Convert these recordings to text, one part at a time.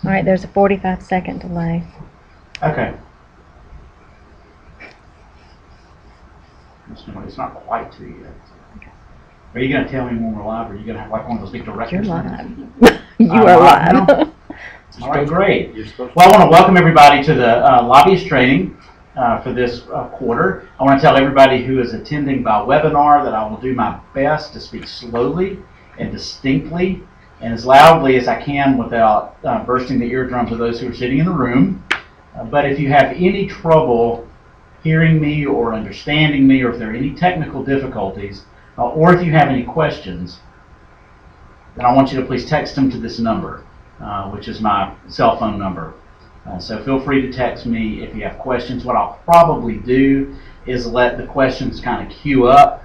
All right, there's a 45-second delay. Okay. It's not quite 2 yet. Are you going to tell me when we're live, or are you going to have like one of those big directors? You're live. You are live. live. All right, great. Well, I want to welcome everybody to the lobbyist training for this quarter. I want to tell everybody who is attending by webinar that I will do my best to speak slowly and distinctly and as loudly as I can without bursting the eardrums of those who are sitting in the room. But if you have any trouble hearing me or understanding me, or if there are any technical difficulties, or if you have any questions, then I want you to please text them to this number, which is my cell phone number. So feel free to text me if you have questions. What I'll probably do is let the questions kind of queue up,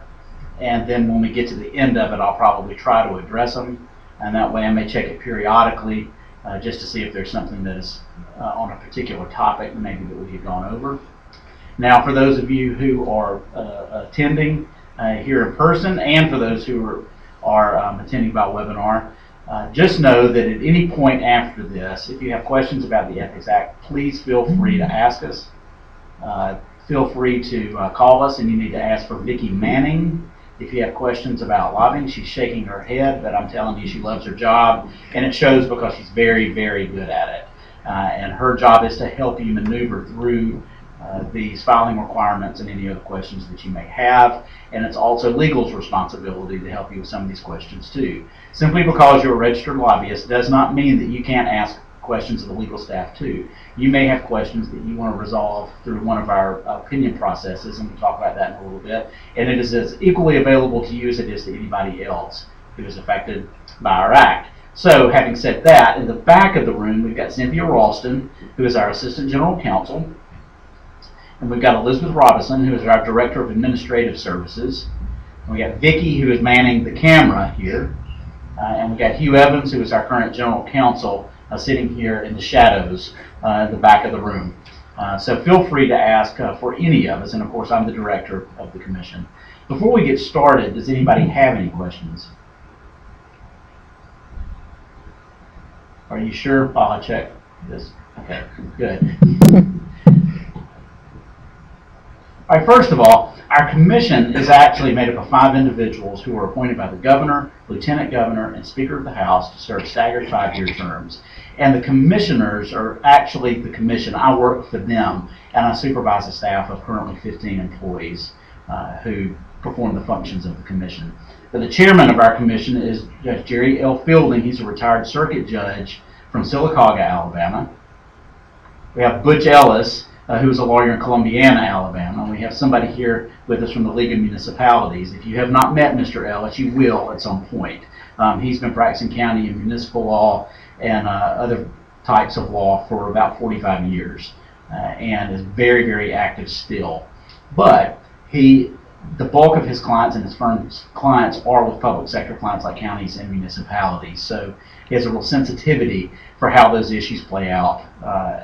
and then when we get to the end of it, I'll probably try to address them, and that way I may check it periodically just to see if there's something that is on a particular topic maybe that we had gone over. Now, for those of you who are attending here in person, and for those who are attending by webinar, just know that at any point after this, if you have questions about the Ethics Act, please feel free to ask us. Feel free to call us, and you need to ask for Vicki Manning if you have questions about lobbying. She's shaking her head, but I'm telling you she loves her job, and it shows because she's very, very good at it. And her job is to help you maneuver through these filing requirements and any other questions that you may have. And it's also legal's responsibility to help you with some of these questions too. Simply because you're a registered lobbyist does not mean that you can't ask questions of the legal staff too. You may have questions that you want to resolve through one of our opinion processes, and we'll talk about that in a little bit. And it is as equally available to you as it is to anybody else who is affected by our act. So, having said that, in the back of the room, we've got Cynthia Ralston, who is our Assistant General Counsel. And we've got Elizabeth Robinson, who is our Director of Administrative Services. And we got Vicki, who is manning the camera here. And we've got Hugh Evans, who is our current General Counsel, sitting here in the shadows at the back of the room. So feel free to ask for any of us. And of course, I'm the Director of the Commission. Before we get started, does anybody have any questions? Are you sure? I'll check this. Okay, good. All right, first of all, our commission is actually made up of 5 individuals who are appointed by the governor, lieutenant governor, and speaker of the House to serve staggered 5-year terms. And the commissioners are actually the commission. I work for them, and I supervise a staff of currently 15 employees who perform the functions of the commission. But the chairman of our commission is Judge Jerry L. Fielding. He's a retired circuit judge from Sylacauga, Alabama. We have Butch Ellis, who is a lawyer in Columbiana, Alabama. And we have somebody here with us from the League of Municipalities. If you have not met Mr. Ellis, you will at some point. He's been practicing county and municipal law and other types of law for about 45 years and is very, very active still. But the bulk of his clients and his firm's clients are with public sector clients like counties and municipalities. So he has a real sensitivity for how those issues play out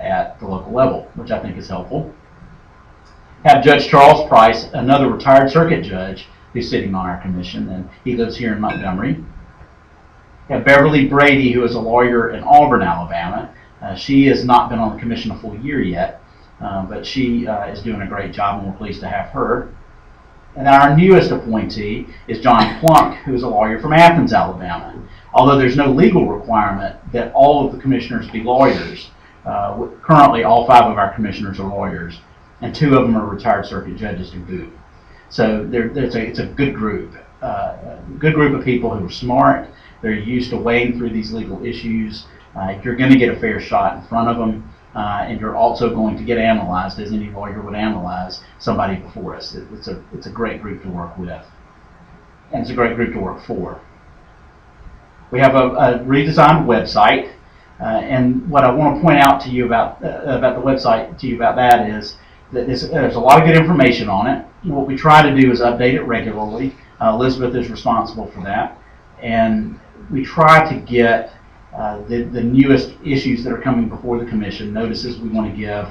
at the local level, which I think is helpful. Have Judge Charles Price, another retired circuit judge, who's sitting on our commission, and he lives here in Montgomery. Have Beverly Brady, who is a lawyer in Auburn, Alabama. She has not been on the commission a full year yet, but she is doing a great job, and we're pleased to have her. And our newest appointee is John Plunk, who is a lawyer from Athens, Alabama. Although there's no legal requirement that all of the commissioners be lawyers, currently all 5 of our commissioners are lawyers, and 2 of them are retired circuit judges to boot. So it's a good group of people who are smart. They're used to wading through these legal issues. You're going to get a fair shot in front of them, and you're also going to get analyzed as any lawyer would analyze somebody before us. It's a great group to work with, and it's a great group to work for. We have a redesigned website, and what I want to point out to you about the website that is that there's a lot of good information on it. What we try to do is update it regularly. Elizabeth is responsible for that, and we try to get the newest issues that are coming before the commission, notices we want to give,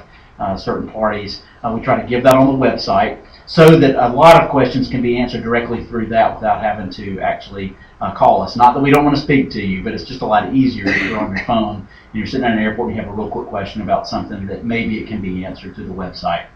certain parties. We try to give that on the website so that a lot of questions can be answered directly through that without having to actually call us. Not that we don't want to speak to you, but it's just a lot easier if you're on your phone and you're sitting at an airport and you have a real quick question about something that maybe it can be answered through the website.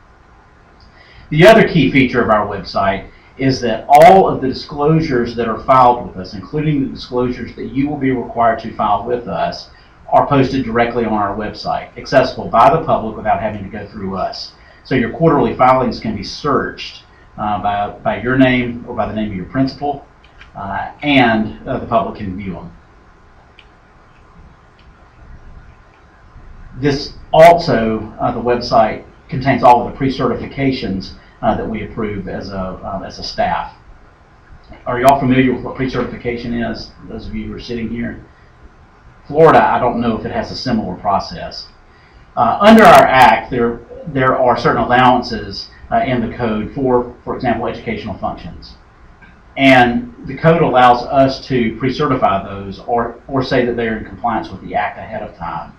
The other key feature of our website is that all of the disclosures that are filed with us, including the disclosures that you will be required to file with us, are posted directly on our website, accessible by the public without having to go through us. So your quarterly filings can be searched by your name or by the name of your principal, and the public can view them. This also, the website contains all of the pre-certifications that we approve as a staff. Are y'all familiar with what pre-certification is, those of you who are sitting here? Florida, I don't know if it has a similar process. Under our act, there are certain allowances in the code for example, educational functions. And the code allows us to pre-certify those or say that they're in compliance with the act ahead of time.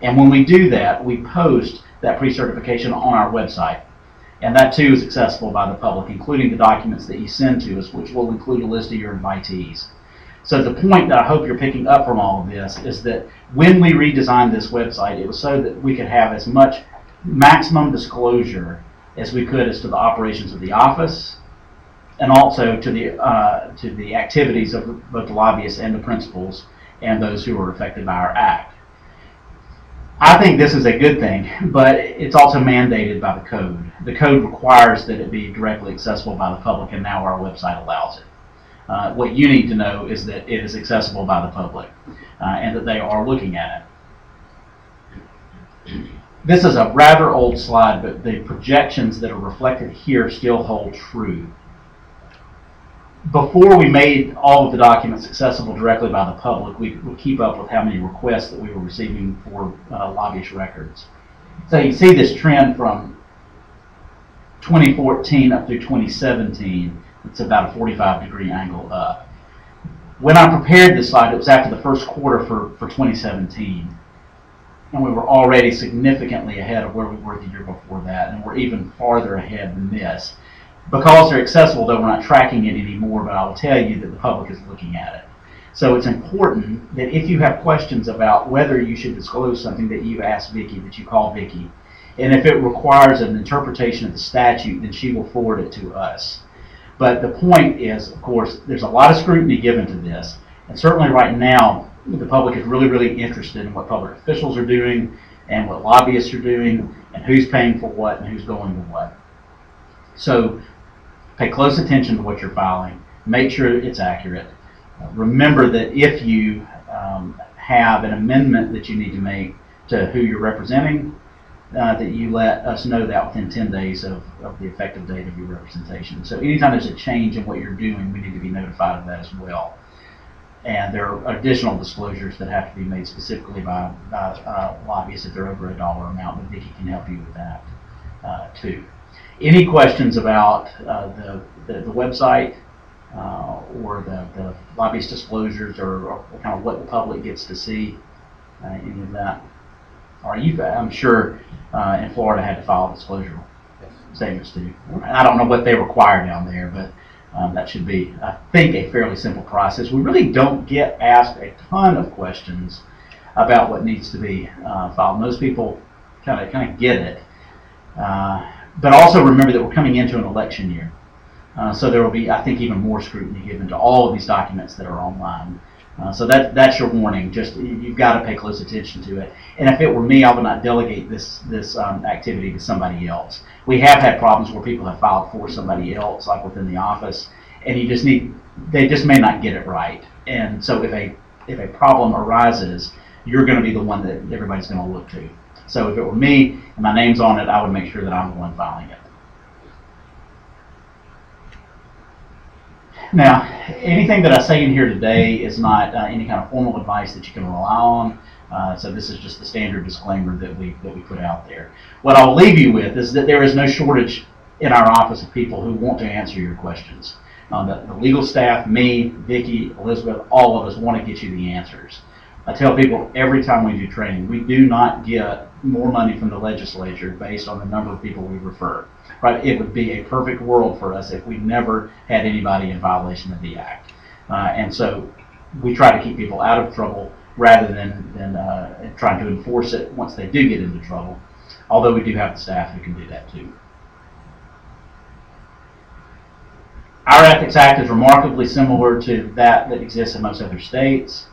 And when we do that, we post that pre-certification on our website. And that too is accessible by the public, including the documents that you send to us, which will include a list of your invitees. So the point that I hope you're picking up from all of this is that when we redesigned this website, it was so that we could have as much maximum disclosure as we could as to the operations of the office, and also to the activities of both the lobbyists and the principals and those who are affected by our act. I think this is a good thing, but it's also mandated by the code. The code requires that it be directly accessible by the public, and now our website allows it. What you need to know is that it is accessible by the public and that they are looking at it. This is a rather old slide, but the projections that are reflected here still hold true. Before we made all of the documents accessible directly by the public, we would keep up with how many requests that we were receiving for lobbyist records. So you see this trend from 2014 up through 2017. It's about a 45-degree angle up. When I prepared this slide, it was after the first quarter for 2017. And we were already significantly ahead of where we were the year before that, and we're even farther ahead than this. Because they're accessible, though, we're not tracking it anymore, but I will tell you that the public is looking at it. So it's important that if you have questions about whether you should disclose something, that you ask Vicki, that you call Vicki. And if it requires an interpretation of the statute, then she will forward it to us. But the point is, of course, there's a lot of scrutiny given to this. And certainly right now, the public is really, really interested in what public officials are doing and what lobbyists are doing and who's paying for what and who's going to what. So pay close attention to what you're filing. Make sure it's accurate. Remember that if you have an amendment that you need to make to who you're representing, that you let us know that within 10 days of the effective date of your representation. So anytime there's a change in what you're doing, we need to be notified of that as well. And there are additional disclosures that have to be made specifically by lobbyists if they're over a dollar amount, but Vicki can help you with that too. Any questions about the website or the lobbyist disclosures or kind of what the public gets to see, any of that? Or I'm sure in Florida had to file disclosure statements too. I don't know what they require down there, but that should be, I think, a fairly simple process. We really don't get asked a ton of questions about what needs to be filed. Most people kind of get it. But also remember that we're coming into an election year. So there will be, I think, even more scrutiny given to all of these documents that are online. So that's your warning. Just you've got to pay close attention to it. And if it were me, I would not delegate this activity to somebody else. We have had problems where people have filed for somebody else, like within the office, and they just may not get it right. And so if a problem arises, you're going to be the one that everybody's going to look to. So if it were me and my name's on it, I would make sure that I'm the one filing it. Now, anything that I say in here today is not any kind of formal advice that you can rely on. So this is just the standard disclaimer that we put out there. What I'll leave you with is that there is no shortage in our office of people who want to answer your questions. The legal staff, me, Vicki, Elizabeth, all of us want to get you the answers. I tell people every time we do training, we do not get more money from the legislature based on the number of people we refer. Right? It would be a perfect world for us if we never had anybody in violation of the act. And so we try to keep people out of trouble rather than trying to enforce it once they do get into trouble, although we do have the staff who can do that too. Our Ethics Act is remarkably similar to that exists in most other states,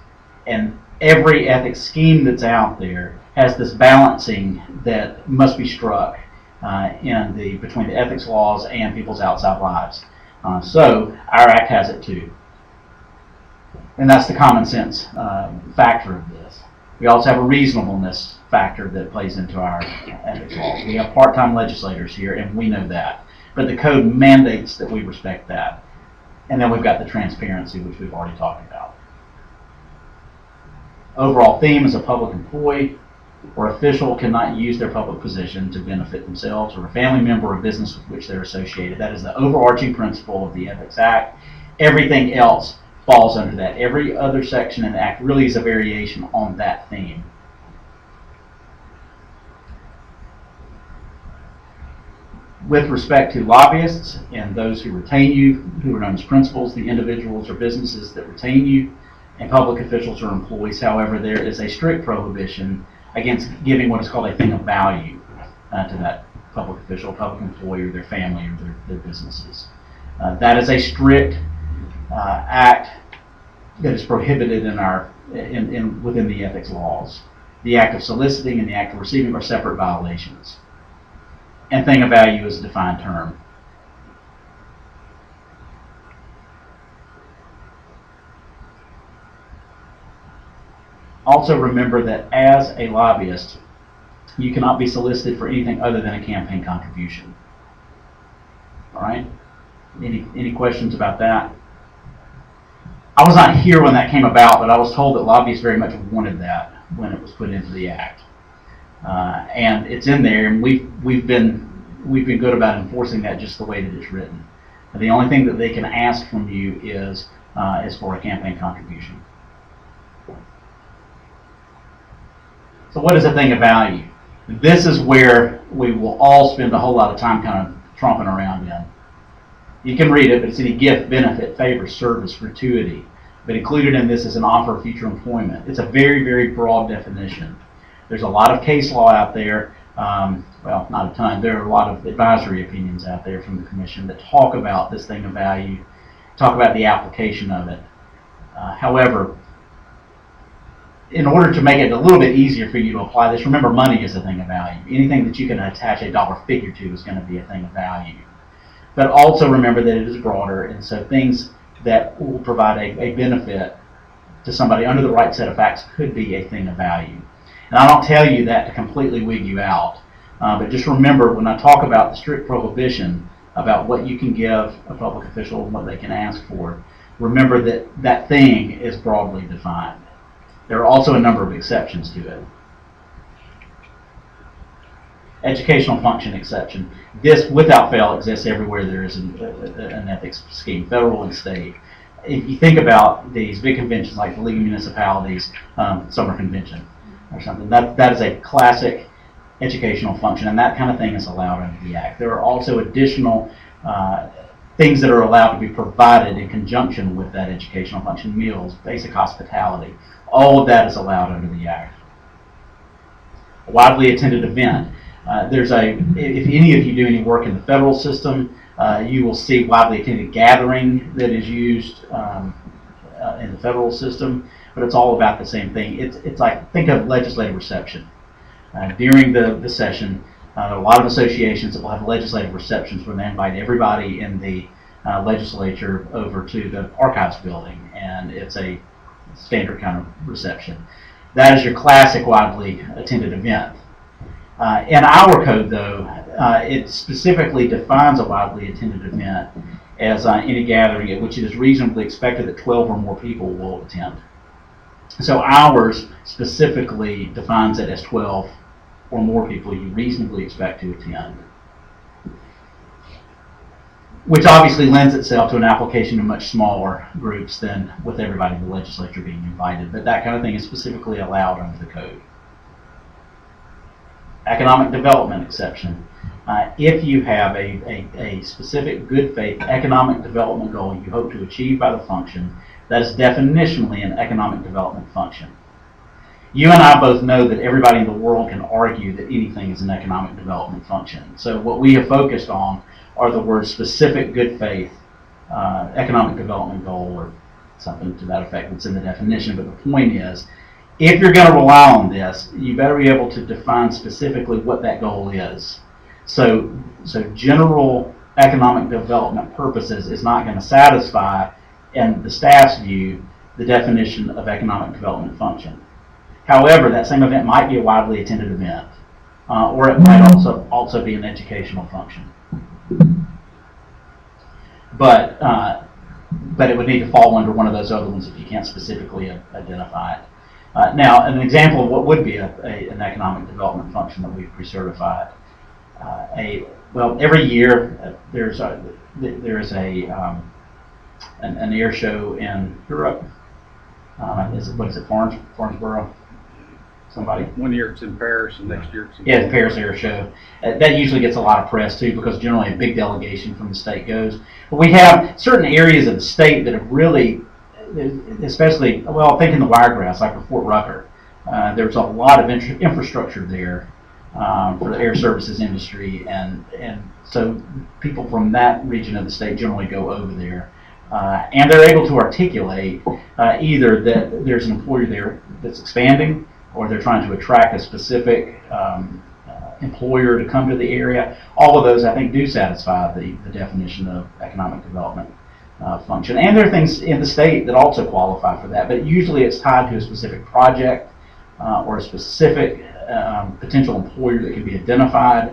and every ethics scheme that's out there has this balancing that must be struck between the ethics laws and people's outside lives. So our act has it too. And that's the common sense factor of this. We also have a reasonableness factor that plays into our ethics laws. We have part-time legislators here, and we know that. But the code mandates that we respect that. And then we've got the transparency, which we've already talked about. Overall theme is a public employee or official cannot use their public position to benefit themselves or a family member or business with which they're associated. That is the overarching principle of the Ethics Act. Everything else falls under that. Every other section in the Act really is a variation on that theme. With respect to lobbyists and those who retain you, who are known as principals, the individuals or businesses that retain you, and public officials or employees, however, there is a strict prohibition against giving what is called a thing of value to that public official, public employee, or their family, or their businesses. That is a strict act that is prohibited within the ethics laws. The act of soliciting and the act of receiving are separate violations. And thing of value is a defined term. Also remember that as a lobbyist, you cannot be solicited for anything other than a campaign contribution. All right? Any questions about that? I was not here when that came about, but I was told that lobbyists very much wanted that when it was put into the act. And it's in there, and we've been good about enforcing that just the way that it's written. And the only thing that they can ask from you is for a campaign contribution. So what is a thing of value? This is where we will all spend a whole lot of time kind of tromping around in. You can read it, but it's any gift, benefit, favor, service, gratuity. But included in this is an offer of future employment. It's a very, very broad definition. There's a lot of case law out there. Well, not a ton. There are a lot of advisory opinions out there from the Commission that talk about this thing of value, talk about the application of it. However, in order to make it a little bit easier for you to apply this, remember money is a thing of value. Anything that you can attach a dollar figure to is going to be a thing of value. But also remember that it is broader, and so things that will provide a benefit to somebody under the right set of facts could be a thing of value. And I don't tell you that to completely wig you out, but just remember when I talk about the strict prohibition about what you can give a public official and what they can ask for, remember that that thing is broadly defined. There are also a number of exceptions to it. Educational function exception. This, without fail, exists everywhere there is an ethics scheme, federal and state. If you think about these big conventions like the League of Municipalities Summer Convention or something, that is a classic educational function, and that kind of thing is allowed under the Act. There are also additional things that are allowed to be provided in conjunction with that educational function, meals, basic hospitality. All of that is allowed under the Act. A widely attended event. If any of you do any work in the federal system, you will see widely attended gathering that is used in the federal system, but it's all about the same thing. It's like, think of legislative reception. During the session, a lot of associations that will have legislative receptions where they invite everybody in the legislature over to the archives building, and it's a standard kind of reception. That is your classic widely attended event. In our code, though, it specifically defines a widely attended event as any gathering at which it is reasonably expected that 12 or more people will attend. So ours specifically defines it as 12 or more people you reasonably expect to attend. which obviously lends itself to an application to much smaller groups than with everybody in the legislature being invited. But that kind of thing is specifically allowed under the code. Economic development exception. If you have a specific good faith economic development goal you hope to achieve by the function, that is definitionally an economic development function. You and I both know that everybody in the world can argue that anything is an economic development function. So what we have focused on are the words specific good faith economic development goal, or something to that effect that's in the definition. But the point is, if you're going to rely on this, you better be able to define specifically what that goal is. So general economic development purposes is not going to satisfy, in the staff's view, the definition of economic development function. However, that same event might be a widely attended event, or it might also be an educational function. But it would need to fall under one of those other ones if you can't specifically identify it. Now, an example of what would be an economic development function that we've pre-certified. Well, every year there is an air show in Europe. What is it, Farnsborough? Somebody. 1 year it's in Paris, and next year it's in the Paris Air Show. That usually gets a lot of press too, because generally a big delegation from the state goes. But we have certain areas of the state that have really, especially, well, thinking the Wiregrass, like for Fort Rucker, there's a lot of infrastructure there for the air services industry, and so people from that region of the state generally go over there. And they're able to articulate either that there's an employer there that's expanding, or they're trying to attract a specific employer to come to the area. All of those, I think, do satisfy the definition of economic development function. And there are things in the state that also qualify for that, but usually it's tied to a specific project or a specific potential employer that can be identified.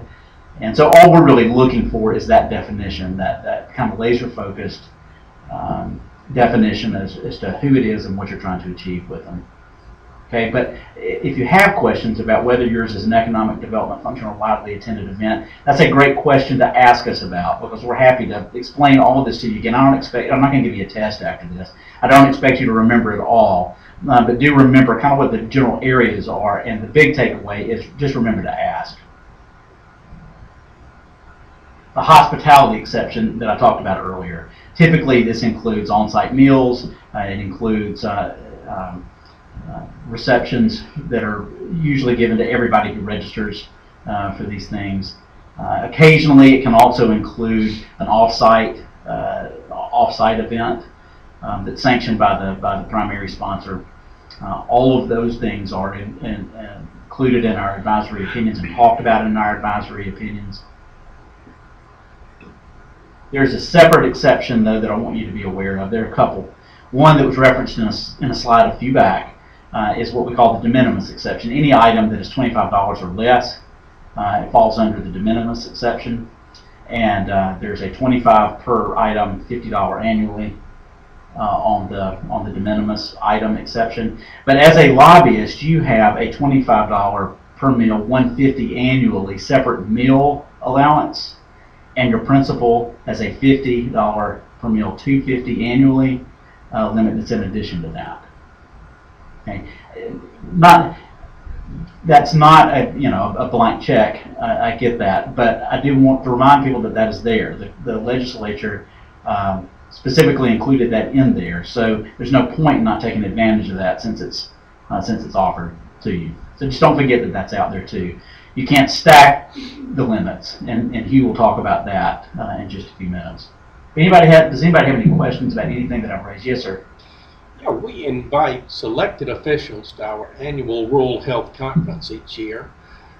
And so all we're really looking for is that definition, that kind of laser-focused definition as to who it is and what you're trying to achieve with them. Okay, but if you have questions about whether yours is an economic development function or a widely attended event, that's a great question to ask us about, because we're happy to explain all of this to you. Again, I'm not going to give you a test after this. I don't expect you to remember it all, but do remember kind of what the general areas are, and the big takeaway is just remember to ask. The hospitality exception that I talked about earlier. Typically, this includes on-site meals. It includes receptions that are usually given to everybody who registers for these things. Occasionally, it can also include an off-site event that's sanctioned by the primary sponsor. All of those things are included in our advisory opinions and talked about in our advisory opinions. There's a separate exception, though, that I want you to be aware of. There are a couple. One that was referenced in a slide a few back is what we call the de minimis exception. Any item that is $25 or less, it falls under the de minimis exception. And there's a $25 per item, $50 annually on the de minimis item exception. But as a lobbyist, you have a $25 per meal, $150 annually separate meal allowance, and your principal has a $50 per meal, $250 annually limit that's in addition to that. Okay, that's not a blank check. I get that, but I do want to remind people that is there. The legislature specifically included that in there, so there's no point in not taking advantage of that since it's offered to you. So just don't forget that that's out there too. You can't stack the limits, and Hugh will talk about that in just a few minutes. Does anybody have any questions about anything that I've raised? Yes, sir. Yeah, we invite selected officials to our annual Rural Health Conference each year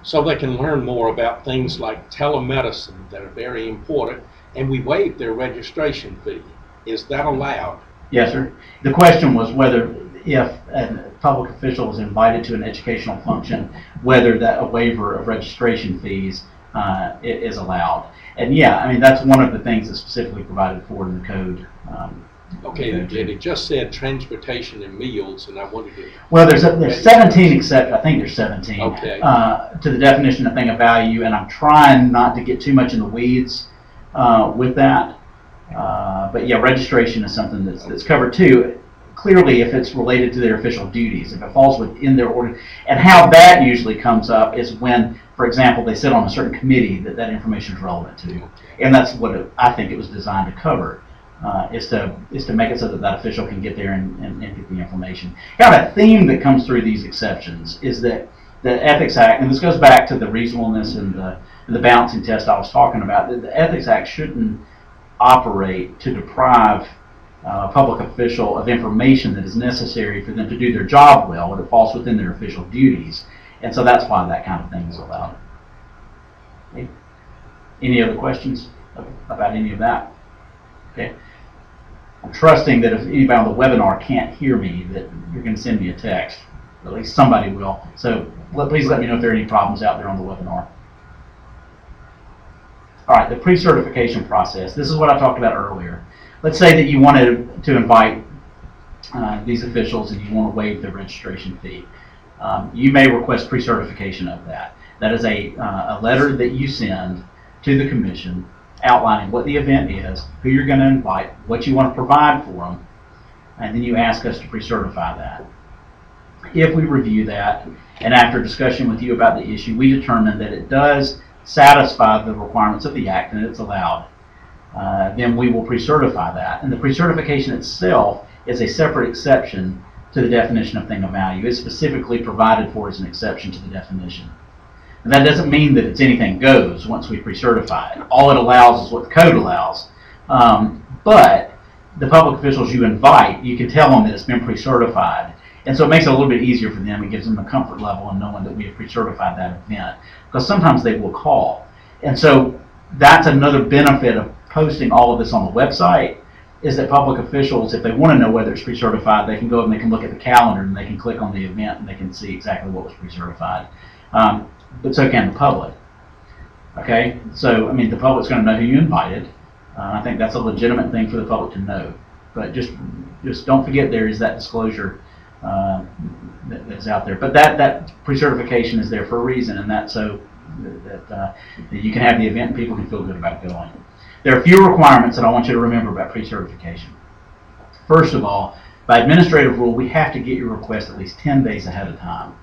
so they can learn more about things like telemedicine that are very important, and we waive their registration fee. Is that allowed? Yes, sir. The question was whether, if a public official is invited to an educational function, whether that a waiver of registration fees is allowed. And yeah, I mean, that's one of the things that's specifically provided for in the code. Okay, it just said transportation and meals, and I wanted to... Well, there's 17 except, I think there's 17 okay. To the definition of thing of value, and I'm trying not to get too much in the weeds with that. But yeah, registration is something that's covered too. Clearly, if it's related to their official duties, if it falls within their order, and how that usually comes up is when, for example, they sit on a certain committee that information is relevant to, and that's what I think it was designed to cover, is to make it so that official can get there and get the information. Kind of a theme that comes through these exceptions is that the Ethics Act, and this goes back to the reasonableness and the balancing test I was talking about. The Ethics Act shouldn't operate to deprive a public official of information that is necessary for them to do their job well, or that falls within their official duties. And so that's why that kind of thing is allowed. Okay. Any other questions about any of that? Okay. I'm trusting that if anybody on the webinar can't hear me, that you're going to send me a text. At least somebody will. So please let me know if there are any problems out there on the webinar. All right, the pre-certification process. This is what I talked about earlier. Let's say that you wanted to invite these officials and you want to waive the registration fee. You may request pre-certification of that. That is a letter that you send to the commission outlining what the event is, who you're going to invite, what you want to provide for them, and then you ask us to pre-certify that. If we review that, and after discussion with you about the issue, we determine that it does satisfy the requirements of the Act and it's allowed, then we will pre-certify that. And the pre-certification itself is a separate exception to the definition of thing of value. It's specifically provided for as an exception to the definition. And that doesn't mean that it's anything goes once we pre-certify it. All it allows is what the code allows. But the public officials you invite, you can tell them that it's been pre-certified. And so it makes it a little bit easier for them. It gives them a comfort level in knowing that we have pre-certified that event. Because sometimes they will call. And so that's another benefit of posting all of this on the website, is that public officials, if they want to know whether it's pre-certified, they can go and they can look at the calendar and they can click on the event and they can see exactly what was pre-certified. But so can the public. Okay? So, I mean, the public's going to know who you invited. I think that's a legitimate thing for the public to know. But just don't forget there is that disclosure that's out there. But that pre-certification is there for a reason, and that's so that you can have the event and people can feel good about going. There are a few requirements that I want you to remember about pre-certification. First of all, by administrative rule, we have to get your request at least 10 days ahead of time.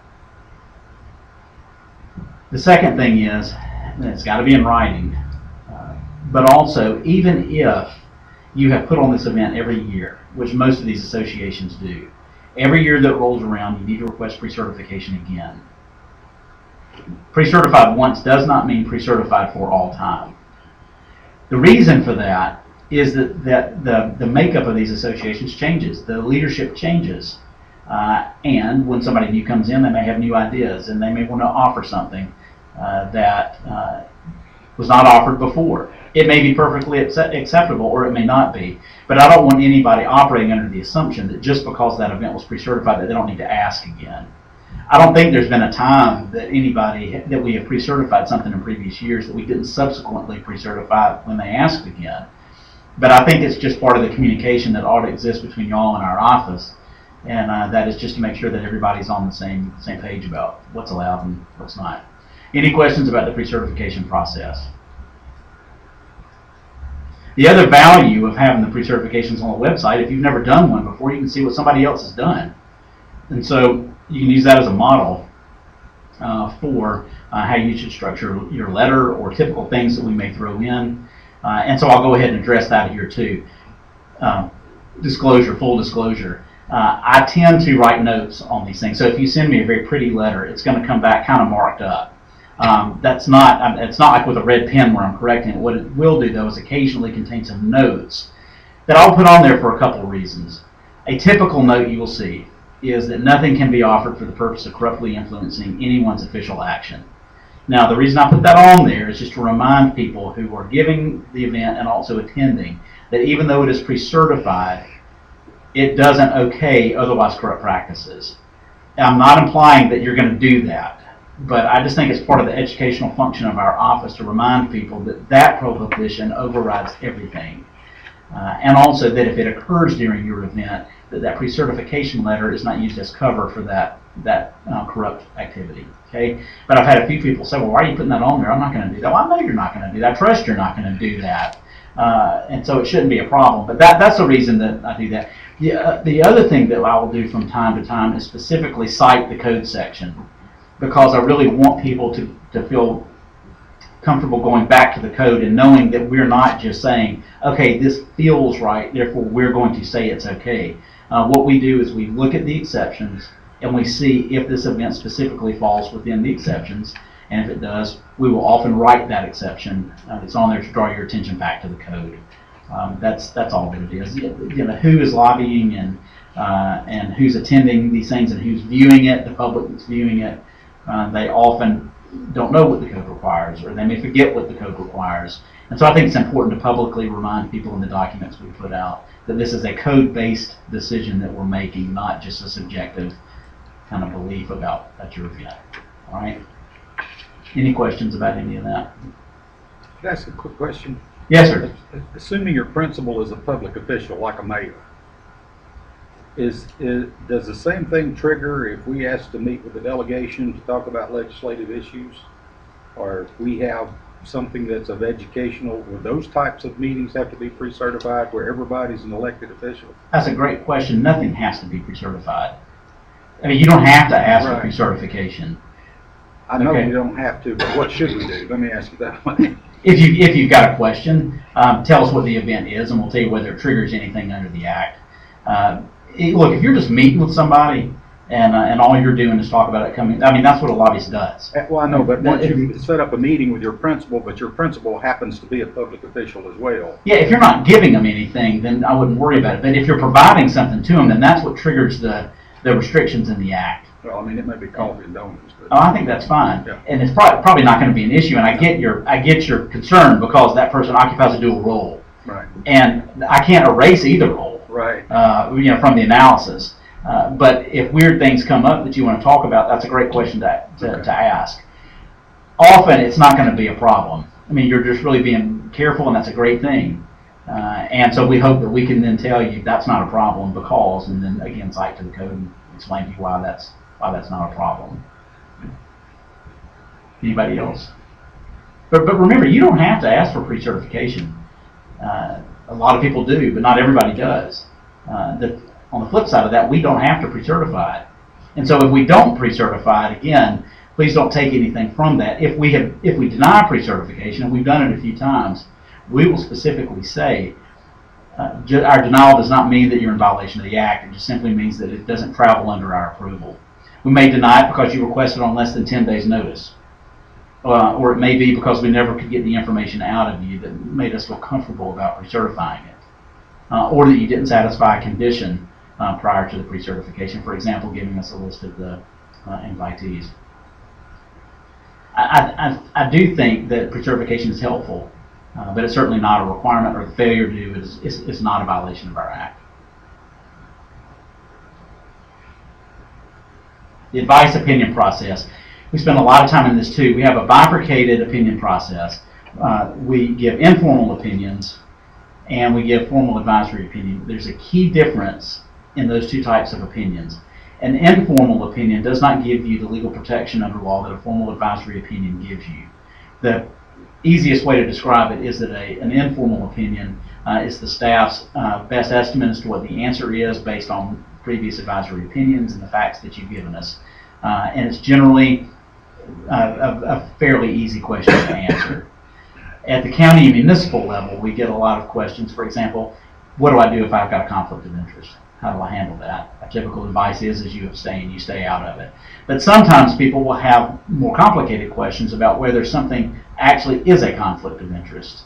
The second thing is, it's got to be in writing, but also, even if you have put on this event every year, which most of these associations do, every year that rolls around, you need to request pre-certification again. Pre-certified once does not mean pre-certified for all time. The reason for that is that the makeup of these associations changes. The leadership changes. And when somebody new comes in, they may have new ideas, and they may want to offer something that was not offered before. It may be perfectly acceptable, or it may not be. But I don't want anybody operating under the assumption that just because that event was pre-certified that they don't need to ask again. I don't think there's been a time that that we have pre-certified something in previous years that we didn't subsequently pre-certify when they asked again. But I think it's just part of the communication that ought to exist between y'all and our office, and that is just to make sure that everybody's on the same page about what's allowed and what's not. Any questions about the pre-certification process? The other value of having the pre-certifications on the website, if you've never done one before, you can see what somebody else has done. And so you can use that as a model for how you should structure your letter or typical things that we may throw in. And so I'll go ahead and address that here too. Disclosure, full disclosure. I tend to write notes on these things. So if you send me a very pretty letter, it's going to come back kind of marked up. It's not like with a red pen where I'm correcting it. What it will do, though, is occasionally contain some notes that I'll put on there for a couple of reasons. A typical note you will see is that nothing can be offered for the purpose of corruptly influencing anyone's official action. Now, the reason I put that on there is just to remind people who are giving the event and also attending that even though it is pre-certified, it doesn't okay otherwise corrupt practices. I'm not implying that you're going to do that, but I just think it's part of the educational function of our office to remind people that that prohibition overrides everything. And also that if it occurs during your event, that pre-certification letter is not used as cover for that corrupt activity. Okay, but I've had a few people say, well, why are you putting that on there? I'm not going to do that. Well, I know you're not going to do that. I trust you're not going to do that. And so it shouldn't be a problem. But that's the reason that I do that. The other thing that I will do from time to time is specifically cite the code section, because I really want people to feel comfortable going back to the code and knowing that we're not just saying, okay, this feels right, therefore we're going to say it's okay. What we do is we look at the exceptions and we see if this event specifically falls within the exceptions, and if it does, we will often write that exception. It's on there to draw your attention back to the code. That's all that it is. You know, who is lobbying and who's attending these things and who's viewing it, the public that's viewing it. They often don't know what the code requires, or they may forget what the code requires. And so I think it's important to publicly remind people in the documents we put out that this is a code-based decision that we're making, not just a subjective kind of belief about your event. All right? Any questions about any of that? Can I ask a quick question? Yes, sir. Assuming your principal is a public official, like a mayor, does the same thing trigger if we ask to meet with the delegation to talk about legislative issues? Or if we have something that's of educational, would those types of meetings have to be pre-certified where everybody's an elected official? That's a great question. Nothing has to be pre-certified. I mean, you don't have to ask Right. for pre-certification. I know Okay. we don't have to, but what should we do? Let me ask you that way. If you've got a question, tell us what the event is, and we'll tell you whether it triggers anything under the Act. Look, if you're just meeting with somebody and all you're doing is talk about it coming, I mean, that's what a lobbyist does. Well, I know, but once you set up a meeting with your principal, but your principal happens to be a public official as well. Yeah, if you're not giving them anything, then I wouldn't worry about it. But if you're providing something to them, then that's what triggers the restrictions in the Act. Well, I mean, it may be coffee and donuts, but Oh, I think that's fine, Yeah. and it's probably not going to be an issue. And I get your concern because that person occupies a dual role, right, and I can't erase either role, right. from the analysis. But if weird things come up that you want to talk about, that's a great question to ask. Often it's not going to be a problem. I mean, you're just really being careful, and that's a great thing. And so we hope that we can then tell you that's not a problem because, and then again cite to the code and explain to you why that's not a problem. Anybody else? But remember, you don't have to ask for pre-certification. A lot of people do, but not everybody does. On the flip side of that, we don't have to pre-certify it. And so if we don't pre-certify it, again, please don't take anything from that. If we deny pre-certification, and we've done it a few times, we will specifically say, our denial does not mean that you're in violation of the Act. It just simply means that it doesn't travel under our approval. We may deny it because you requested on less than 10 days notice. Or it may be because we never could get the information out of you that made us feel comfortable about pre-certifying it. Or that you didn't satisfy a condition prior to the pre-certification, for example, giving us a list of the invitees. I do think that pre-certification is helpful, but it's certainly not a requirement, or the failure to do it is not a violation of our Act. The advice opinion process. We spend a lot of time in this too. We have a bifurcated opinion process. We give informal opinions and we give formal advisory opinion. There's a key difference in those two types of opinions. An informal opinion does not give you the legal protection under law that a formal advisory opinion gives you. The easiest way to describe it is that an informal opinion is the staff's best estimate as to what the answer is based on previous advisory opinions and the facts that you've given us. And it's generally a fairly easy question to answer. At the county and municipal level, we get a lot of questions. For example, what do I do if I've got a conflict of interest? How do I handle that? Our typical advice is you abstain, you stay out of it. But sometimes people will have more complicated questions about whether something actually is a conflict of interest.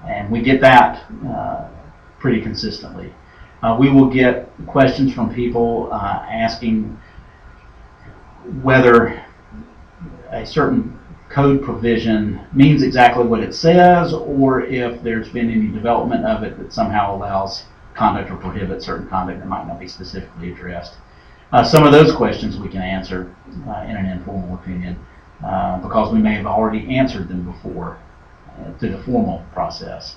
And we get that pretty consistently. We will get questions from people asking whether a certain code provision means exactly what it says, or if there's been any development of it that somehow allows conduct or prohibits certain conduct that might not be specifically addressed. Some of those questions we can answer in an informal opinion because we may have already answered them before through the formal process.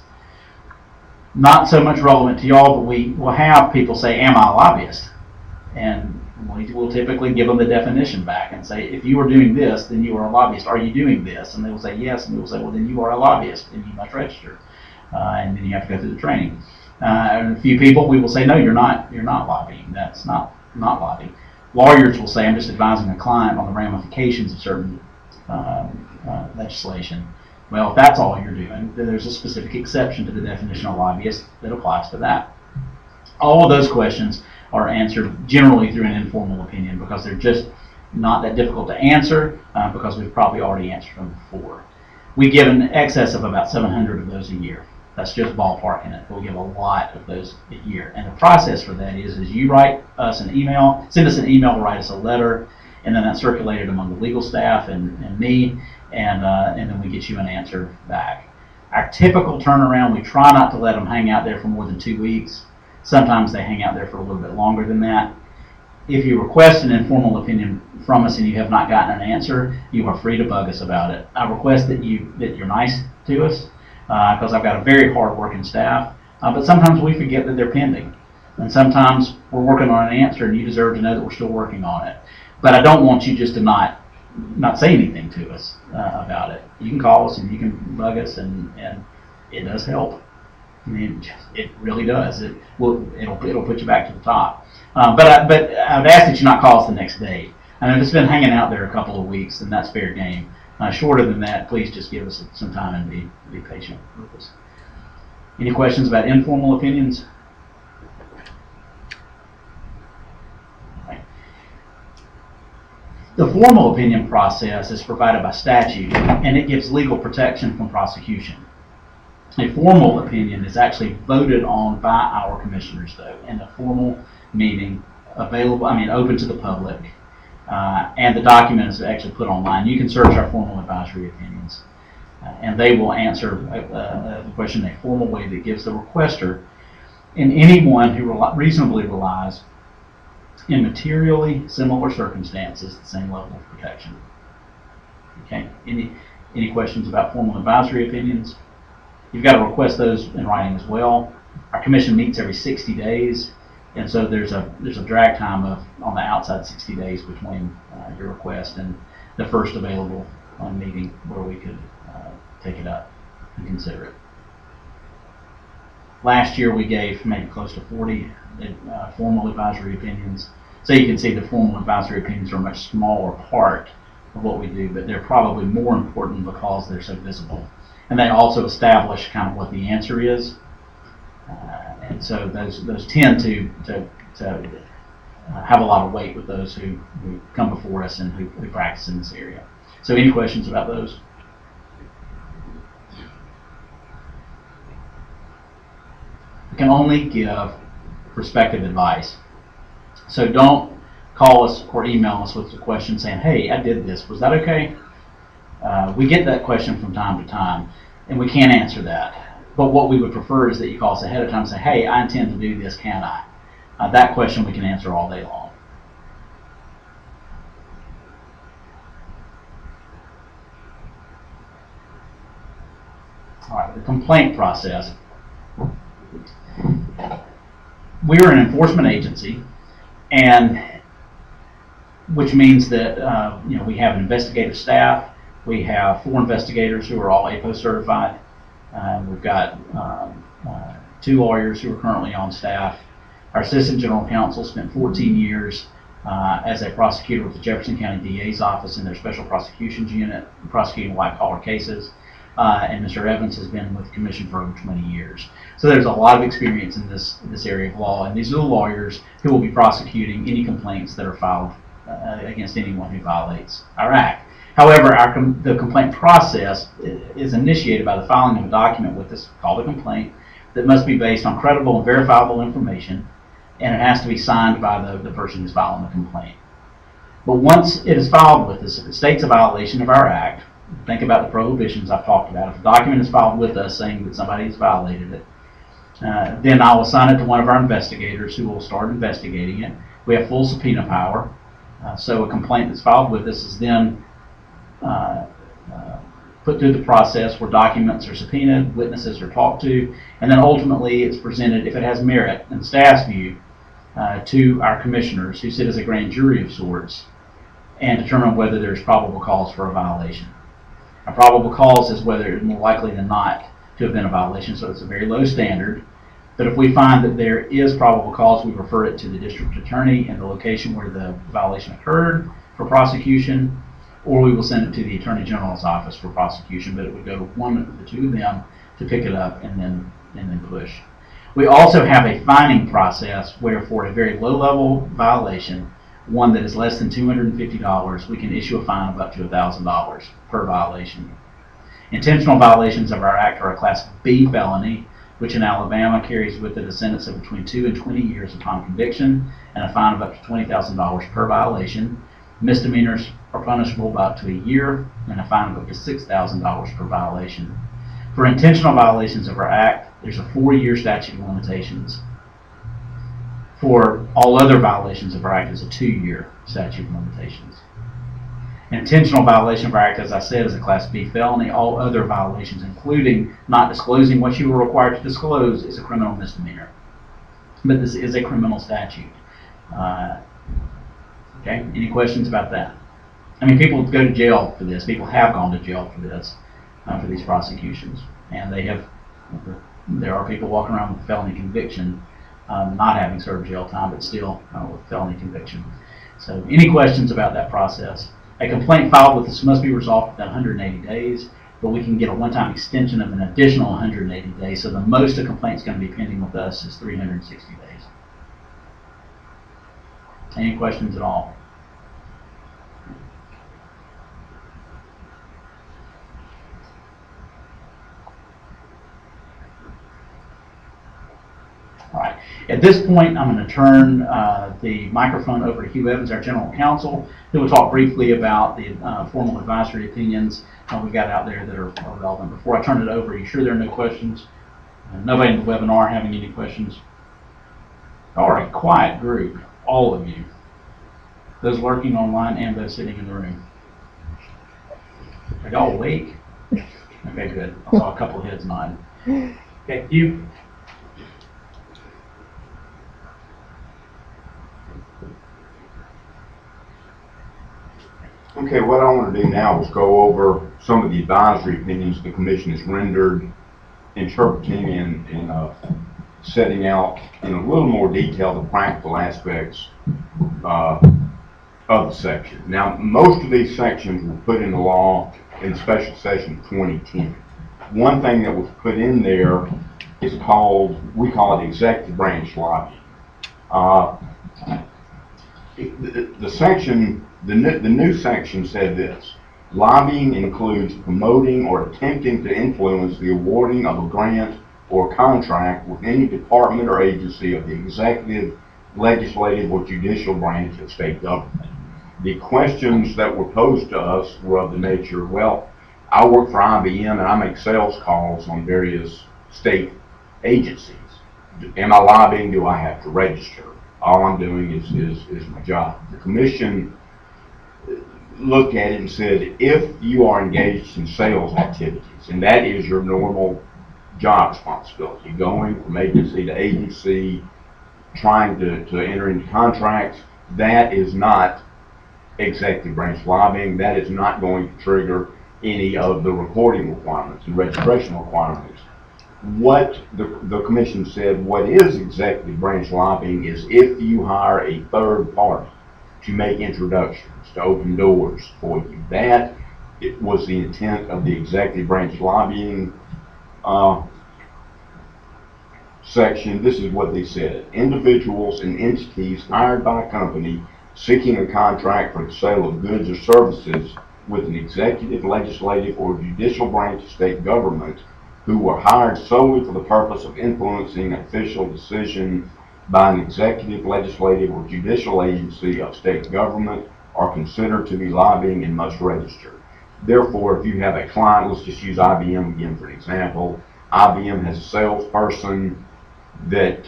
Not so much relevant to y'all, but we will have people say, am I a lobbyist? And we'll typically give them the definition back and say, if you are doing this, then you are a lobbyist. Are you doing this? And they will say yes, and we will say, well, then you are a lobbyist and you must register. and then you have to go through the training. And a few people, we will say, no, you're not lobbying. That's not lobbying. Lawyers will say, I'm just advising a client on the ramifications of certain legislation. Well, if that's all you're doing, then there's a specific exception to the definition of lobbyist that applies to that. All of those questions are answered generally through an informal opinion because they're just not that difficult to answer because we've probably already answered them before. We give an excess of about 700 of those a year. That's just ballparking it. We'll give a lot of those a year. And the process for that is you write us an email, send us an email, write us a letter, and then that's circulated among the legal staff and me, and then we get you an answer back. Our typical turnaround, we try not to let them hang out there for more than 2 weeks. Sometimes they hang out there for a little bit longer than that. If you request an informal opinion from us and you have not gotten an answer, you are free to bug us about it. I request that you're nice to us because I've got a very hard-working staff, but sometimes we forget that they're pending. And sometimes we're working on an answer and you deserve to know that we're still working on it. But I don't want you just to not say anything to us about it. You can call us and you can bug us, and it does help. I mean, it really does. It'll put you back to the top. But I would ask that you not call us the next day. I know if it's been hanging out there a couple of weeks, then that's fair game. Shorter than that, please just give us some time and be patient with us. Any questions about informal opinions? The formal opinion process is provided by statute, and it gives legal protection from prosecution. A formal opinion is actually voted on by our commissioners, though, in a formal meeting, open to the public, and the document is actually put online. You can search our formal advisory opinions, and they will answer the question in a formal way that gives the requester and anyone who reasonably relies in materially similar circumstances the same level of protection. Okay. Any questions about formal advisory opinions? You've got to request those in writing as well. Our commission meets every 60 days, and so there's a drag time of on the outside 60 days between your request and the first available meeting where we could take it up and consider it. Last year we gave maybe close to 40 formal advisory opinions. So you can see the formal advisory opinions are a much smaller part of what we do, but they're probably more important because they're so visible. And they also establish kind of what the answer is. And so those tend to have a lot of weight with those who come before us and who practice in this area. So any questions about those? We can only give prospective advice. So don't call us or email us with a question saying, hey, I did this, was that okay? We get that question from time to time, and we can't answer that. But what we would prefer is that you call us ahead of time and say, hey, I intend to do this, can I? That question we can answer all day long. All right, the complaint process. We are an enforcement agency, and which means that we have an investigative staff. We have 4 investigators who are all APO certified. We've got 2 lawyers who are currently on staff. Our assistant general counsel spent 14 years as a prosecutor with the Jefferson County DA's office in their special prosecutions unit, prosecuting white-collar cases. And Mr. Evans has been with the commission for over 20 years. So there's a lot of experience in this area of law, and these are the lawyers who will be prosecuting any complaints that are filed against anyone who violates our act. However, the complaint process is initiated by the filing of a document with us called a complaint that must be based on credible and verifiable information, and it has to be signed by the person who's filing the complaint. But once it is filed with us, if it states a violation of our act, think about the prohibitions I've talked about. If a document is filed with us saying that somebody has violated it, then I will assign it to one of our investigators who will start investigating it. We have full subpoena power, so a complaint that's filed with us is then put through the process where documents are subpoenaed, witnesses are talked to, and then ultimately it's presented, if it has merit in staff's view, to our commissioners who sit as a grand jury of sorts and determine whether there's probable cause for a violation. A probable cause is whether more likely than not to have been a violation, so it's a very low standard. But if we find that there is probable cause, we refer it to the district attorney in the location where the violation occurred for prosecution, or we will send it to the Attorney General's office for prosecution, but it would go to one of the two of them to pick it up and then push. We also have a fining process where for a very low-level violation, one that is less than $250, we can issue a fine of up to $1,000 per violation. Intentional violations of our act are a Class B felony, which in Alabama carries with it a sentence of between 2 and 20 years upon conviction and a fine of up to $20,000 per violation. Misdemeanors are punishable by up to a year and a fine of up to $6,000 per violation. For intentional violations of our act, there's a 4-year statute of limitations. For all other violations of our act, is a 2-year statute of limitations. Intentional violation of our act, as I said, is a Class B felony. All other violations, including not disclosing what you were required to disclose, is a criminal misdemeanor. But this is a criminal statute. Okay, any questions about that? I mean, people go to jail for this. People have gone to jail for this, for these prosecutions. And there are people walking around with felony conviction, not having served jail time, but still with felony conviction. So any questions about that process? A complaint filed with us must be resolved within 180 days, but we can get a one-time extension of an additional 180 days, so the most a complaint's going to be pending with us is 360 days. Any questions at all? All right. At this point, I'm going to turn the microphone over to Hugh Evans, our General Counsel, who will talk briefly about the formal advisory opinions we've got out there that are relevant. Before I turn it over, are you sure there are no questions? Nobody in the webinar having any questions? All right, quiet group, all of you. Those lurking online and those sitting in the room. Are y'all awake? Okay, good. I saw a couple of heads nodding. Okay, Hugh. Okay, what I want to do now is go over some of the advisory opinions the Commission has rendered, interpreting and setting out in a little more detail the practical aspects of the section. Now, most of these sections were put in the law in special session 2010. One thing that was put in there is called, we call it executive branch lobbying. The new section said this: lobbying includes promoting or attempting to influence the awarding of a grant or contract with any department or agency of the executive, legislative, or judicial branch of state government. The questions that were posed to us were of the nature, well, I work for IBM and I make sales calls on various state agencies. Am I lobbying? Do I have to register? All I'm doing is my job. The Commission looked at it and said, if you are engaged in sales activities, and that is your normal job responsibility, going from agency to agency, trying to enter into contracts, that is not executive branch lobbying. That is not going to trigger any of the reporting requirements and registration requirements. What the Commission said, what is executive branch lobbying is if you hire a third party to make introductions, to open doors for you. That it was the intent of the executive branch lobbying section. This is what they said: individuals and entities hired by a company seeking a contract for the sale of goods or services with an executive, legislative, or judicial branch of state government who were hired solely for the purpose of influencing an official decision by an executive, legislative, or judicial agency of state government are considered to be lobbying and must register. Therefore, if you have a client, let's just use IBM again for an example. IBM has a salesperson that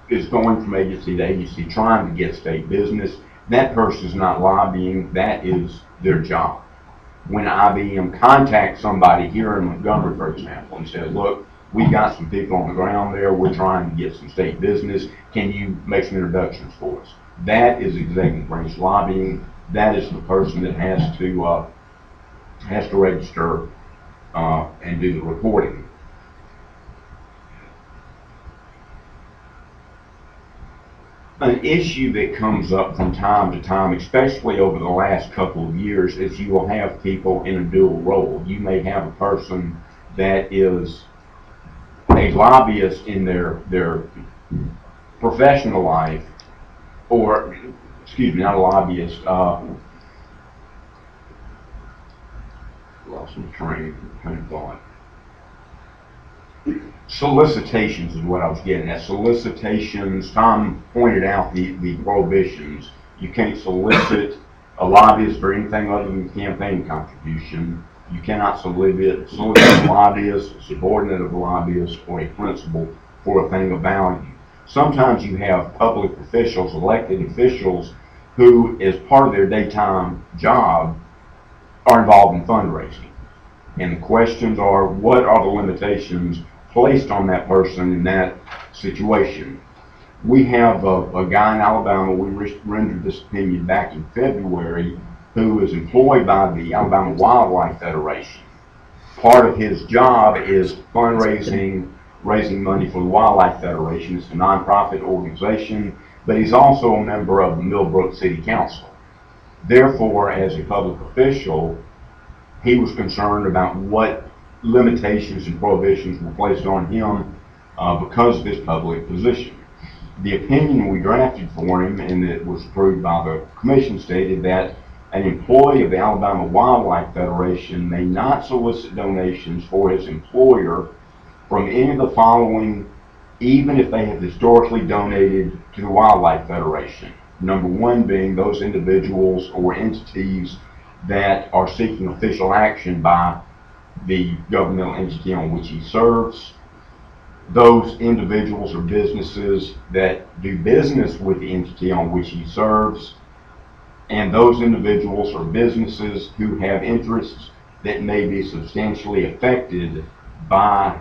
is going from agency to agency trying to get state business. That person is not lobbying, that is their job. When IBM contacts somebody here in Montgomery, for example, and says, look, we've got some people on the ground there, we're trying to get some state business, can you make some introductions for us? That is executive branch lobbying. That is the person that has to register and do the reporting. An issue that comes up from time to time, especially over the last couple of years, is you will have people in a dual role. You may have a person that is a lobbyist in their professional life, or, excuse me, not a lobbyist, lost my train of thought. Solicitations is what I was getting at. Solicitations, Tom pointed out the prohibitions. You can't solicit a lobbyist for anything other than campaign contribution. You cannot solicit a lobbyist, a subordinate of a lobbyist, or a principal for a thing of value. Sometimes you have public officials, elected officials, who, as part of their daytime job, are involved in fundraising. And the questions are, what are the limitations placed on that person in that situation? We have a guy in Alabama, we rendered this opinion back in February, who is employed by the Alabama Wildlife Federation. Part of his job is fundraising, raising money for the Wildlife Federation. It's a nonprofit organization, but he's also a member of the Millbrook City Council. Therefore, as a public official, he was concerned about what limitations and prohibitions were placed on him because of his public position. The opinion we drafted for him, and it was approved by the commission, stated that an employee of the Alabama Wildlife Federation may not solicit donations for his employer from any of the following, even if they have historically donated to the Wildlife Federation. Number one being those individuals or entities that are seeking official action by the governmental entity on which he serves. Those individuals or businesses that do business with the entity on which he serves, and those individuals or businesses who have interests that may be substantially affected by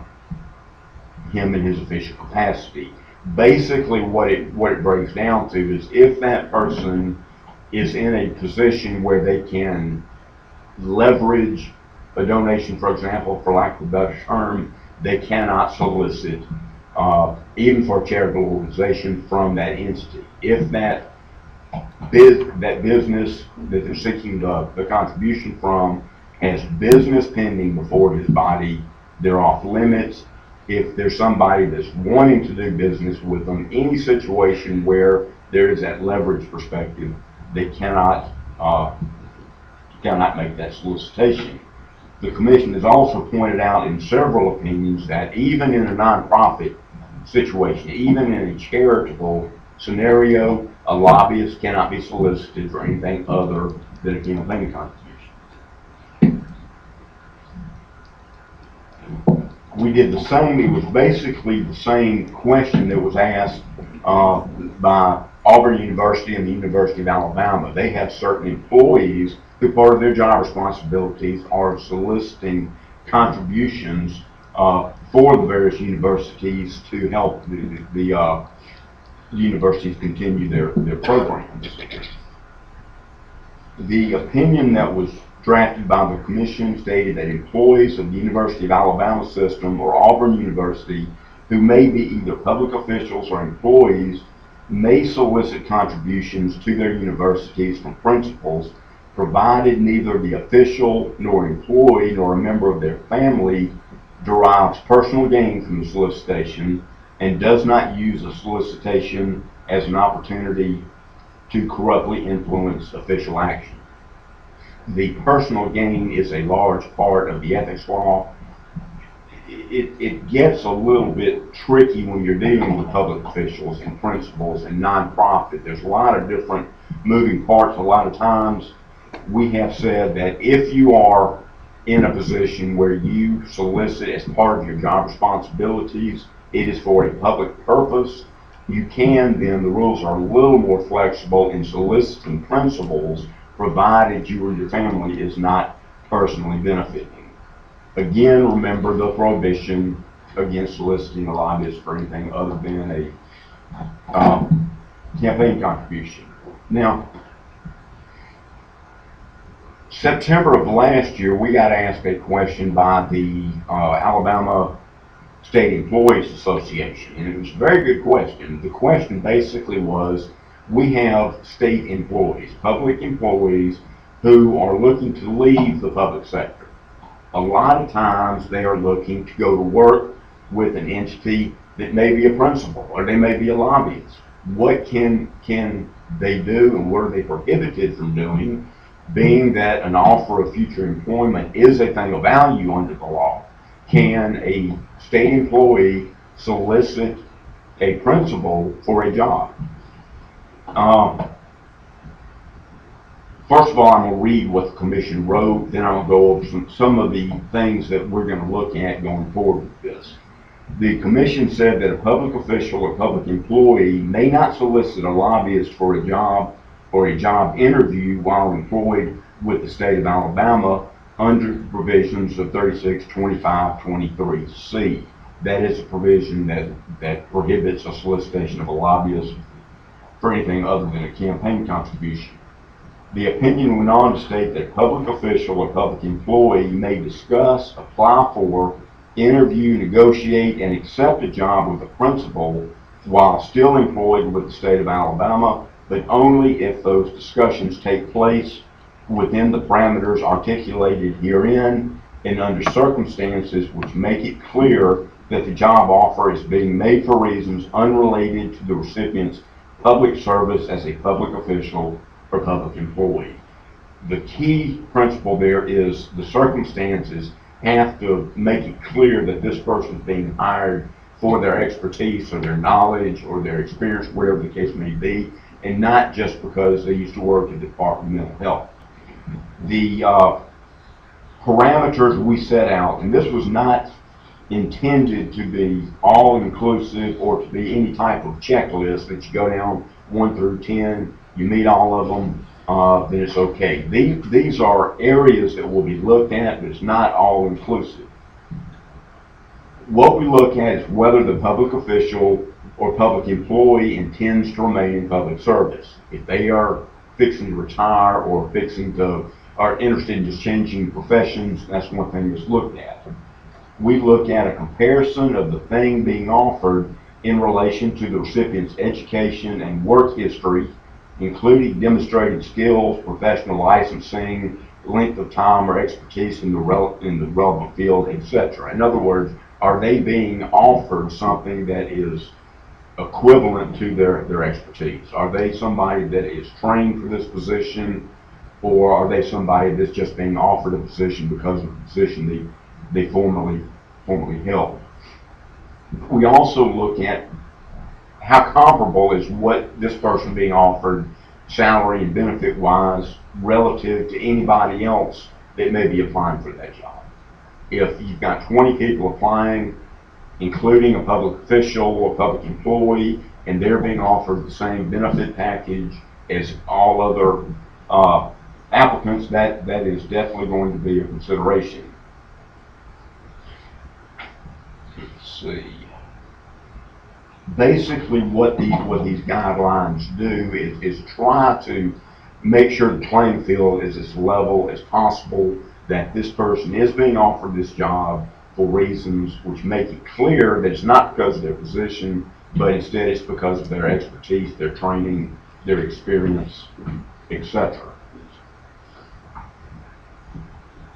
him in his official capacity. Basically, what it breaks down to is if that person is in a position where they can leverage a donation, for example, for lack of a better term, they cannot solicit, even for a charitable organization, from that entity. If that business that they're seeking the contribution from has business pending before his body, they're off limits. If there's somebody that's wanting to do business with them, any situation where there is that leverage perspective, they cannot make that solicitation. The commission has also pointed out in several opinions that even in a nonprofit situation, even in a charitable scenario, a lobbyist cannot be solicited for anything other than a campaign contribution. We did the same. It was basically the same question that was asked by Auburn University and the University of Alabama. They have certain employees who part of their job responsibilities are soliciting contributions for the various universities to help the universities continue their programs. The opinion that was drafted by the commission stated that employees of the University of Alabama system or Auburn University who may be either public officials or employees may solicit contributions to their universities from principals, provided neither the official nor employee nor a member of their family derives personal gain from the solicitation and does not use a solicitation as an opportunity to corruptly influence official action. The personal gain is a large part of the ethics law. It gets a little bit tricky when you're dealing with public officials and principals and nonprofit. There's a lot of different moving parts. A lot of times we have said that if you are in a position where you solicit as part of your job responsibilities, it is for a public purpose, you can then, the rules are a little more flexible in soliciting principals, provided you or your family is not personally benefiting. Again, remember the prohibition against soliciting a lobbyist for anything other than a campaign contribution. Now, September of last year, we got asked a question by the Alabama State Employees Association, and it was a very good question. The question basically was, we have state employees, public employees, who are looking to leave the public sector. A lot of times they are looking to go to work with an entity that may be a principal, or they may be a lobbyist. What can they do, and what are they prohibited from doing, being that an offer of future employment is a thing of value under the law? Can a state employee solicit a principal for a job? First of all, I'm going to read what the commission wrote, then I'll go over some of the things that we're going to look at going forward with this. The commission said that a public official or public employee may not solicit a lobbyist for a job or a job interview while employed with the state of Alabama under the provisions of 362523C. That is a provision that prohibits a solicitation of a lobbyist for anything other than a campaign contribution. The opinion went on to state that a public official or public employee may discuss, apply for, interview, negotiate, and accept a job with a principal while still employed with the state of Alabama, but only if those discussions take place within the parameters articulated herein and under circumstances which make it clear that the job offer is being made for reasons unrelated to the recipient's public service as a public official or public employee. The key principle there is the circumstances have to make it clear that this person is being hired for their expertise or their knowledge or their experience, whatever the case may be, and not just because they used to work at the Department of Mental Health. The parameters we set out, and this was not intended to be all-inclusive or to be any type of checklist that you go down 1 through 10, you meet all of them, then it's okay. These are areas that will be looked at, but it's not all-inclusive. What we look at is whether the public official or public employee intends to remain in public service. If they are fixing to retire or are interested in just changing professions, that's one thing that's looked at. We look at a comparison of the thing being offered in relation to the recipient's education and work history, including demonstrated skills, professional licensing, length of time or expertise in the relevant field, etc. In other words, are they being offered something that is equivalent to their expertise? Are they somebody that is trained for this position, or are they somebody that's just being offered a position because of the position they formerly held? We also look at how comparable is what this person being offered salary and benefit wise relative to anybody else that may be applying for that job. If you've got 20 people applying, including a public official or public employee, and they're being offered the same benefit package as all other applicants, that is definitely going to be a consideration. Let's see. Basically, what these guidelines do is try to make sure the playing field is as level as possible, that this person is being offered this job for reasons which make it clear that it's not because of their position, but instead it's because of their expertise, their training, their experience, etc.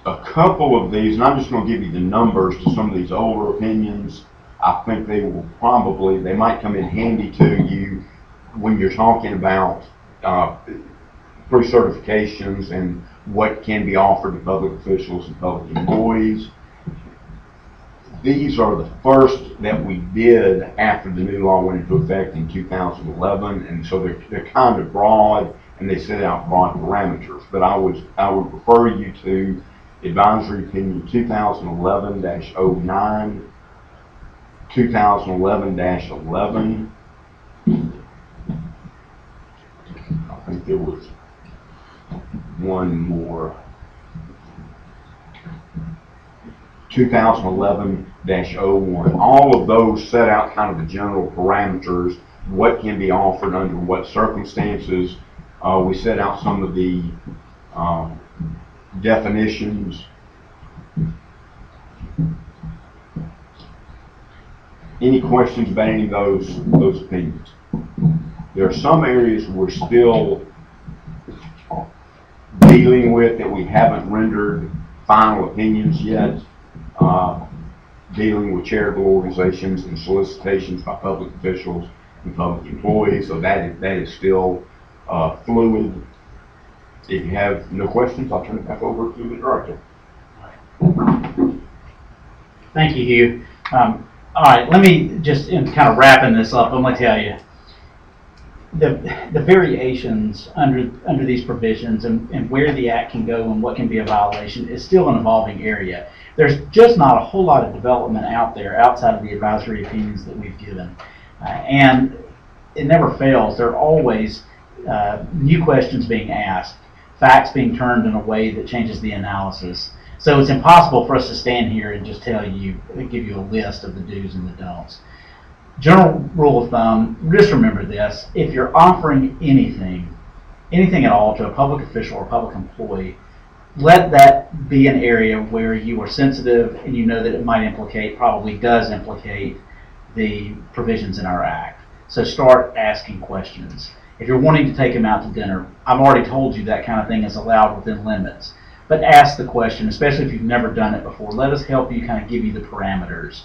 A couple of these, and I'm just going to give you the numbers to some of these older opinions. I think they might come in handy to you when you're talking about pre-certifications and what can be offered to public officials and public employees. These are the first that we did after the new law went into effect in 2011, and so they're kind of broad and they set out broad parameters. But I would refer you to Advisory Opinion 2011-09, 2011-11. I think there was one more. 2011-01. All of those set out kind of the general parameters, what can be offered under what circumstances. We set out some of the definitions. Any questions about any of those opinions? There are some areas we're still dealing with that we haven't rendered final opinions yet, dealing with charitable organizations and solicitations by public officials and public employees, so that is still fluid. If you have no questions, I'll turn it back over to the director. Thank you, Hugh. All right, let me just, in kind of wrapping this up, I'm going to tell you, the variations under these provisions and where the act can go and what can be a violation is still an evolving area. There's just not a whole lot of development out there outside of the advisory opinions that we've given. And it never fails. There are always new questions being asked, facts being turned in a way that changes the analysis. So it's impossible for us to stand here and just tell you, give you a list of the do's and the don'ts. General rule of thumb, just remember this: if you're offering anything at all to a public official or public employee, let that be an area where you are sensitive and you know that it might implicate, probably does implicate, the provisions in our act. So start asking questions. If you're wanting to take them out to dinner, I've already told you that kind of thing is allowed within limits. But ask the question, especially if you've never done it before. Let us help you kind of give you the parameters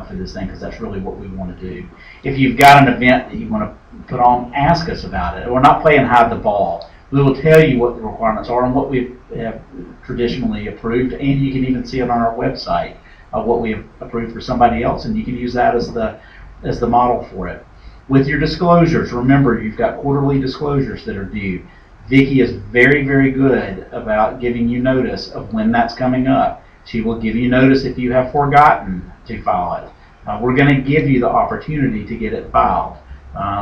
for this thing, because that's really what we want to do. If you've got an event that you want to put on, ask us about it. We're not playing hide the ball. We will tell you what the requirements are and what we have traditionally approved, and you can even see it on our website, what we have approved for somebody else, and you can use that as the model for it. With your disclosures, remember you've got quarterly disclosures that are due. Vicki is very, very good about giving you notice of when that's coming up. She will give you notice if you have forgotten to file it. We're going to give you the opportunity to get it filed.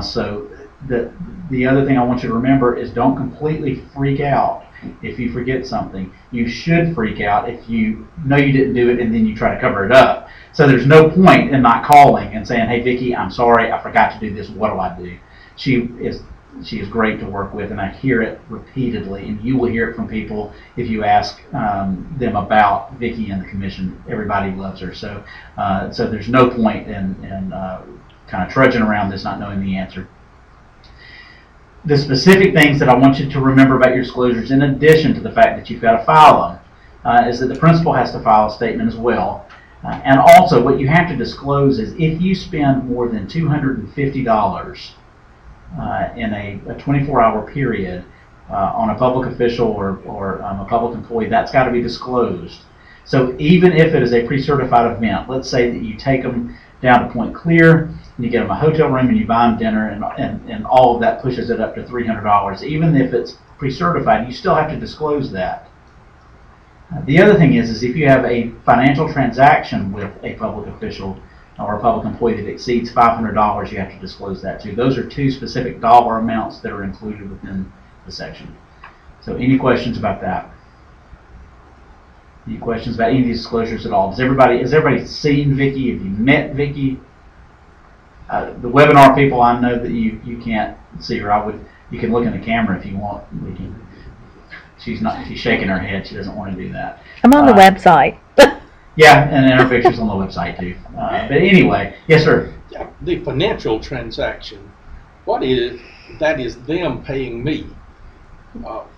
So the other thing I want you to remember is don't completely freak out if you forget something. You should freak out if you know you didn't do it and then you try to cover it up. So there's no point in not calling and saying, hey Vicki, I'm sorry, I forgot to do this, what do I do? She is great to work with, and I hear it repeatedly, and you will hear it from people if you ask them about Vicki and the commission. Everybody loves her, so there's no point in kind of trudging around this not knowing the answer. The specific things that I want you to remember about your disclosures, in addition to the fact that you've got to file them, is that the principal has to file a statement as well. And also, what you have to disclose is if you spend more than $250 in a 24-hour period on a public official or a public employee, that's got to be disclosed. So even if it is a pre-certified event, let's say that you take them down to Point Clear, and you get them a hotel room and you buy them dinner, and all of that pushes it up to $300. Even if it's pre-certified, you still have to disclose that. The other thing is if you have a financial transaction with a public official or a public employee that exceeds $500, you have to disclose that too. Those are two specific dollar amounts that are included within the section. So any questions about that? Any questions about any of these disclosures at all? Has everybody seen Vicki? Have you met Vicki? The webinar people, I know that you can't see her. You can look in the camera if you want. She's shaking her head. She doesn't want to do that. I'm on the website. Yeah, and her picture's on the website too. But anyway, yes, sir. Yeah, the financial transaction, that is them paying me.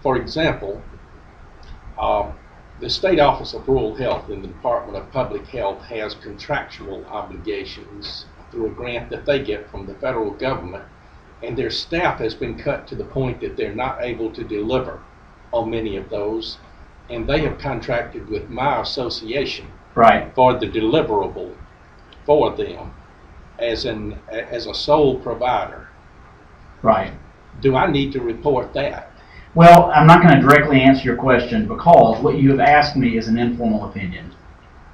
For example, the State Office of Rural Health in the Department of Public Health has contractual obligations through a grant that they get from the federal government, and their staff has been cut to the point that they're not able to deliver on many of those, and they have contracted with my association for the deliverable for them as a sole provider. Right. Do I need to report that? Well, I'm not going to directly answer your question because what you have asked me is an informal opinion.